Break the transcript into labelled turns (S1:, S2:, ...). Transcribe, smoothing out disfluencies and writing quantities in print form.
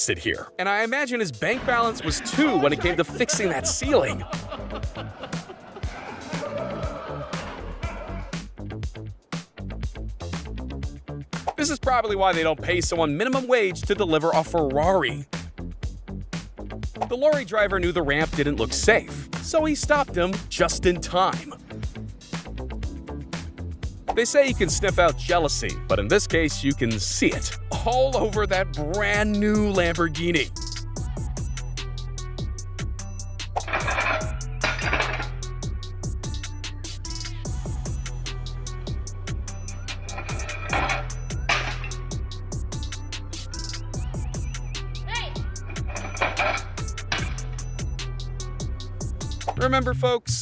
S1: sit here. And I imagine his bank balance was too when it came to fixing that ceiling. This is probably why they don't pay someone minimum wage to deliver a Ferrari. The lorry driver knew the ramp didn't look safe, so he stopped him just in time. They say you can sniff out jealousy, but in this case, you can see it all over that brand new Lamborghini. Remember, folks,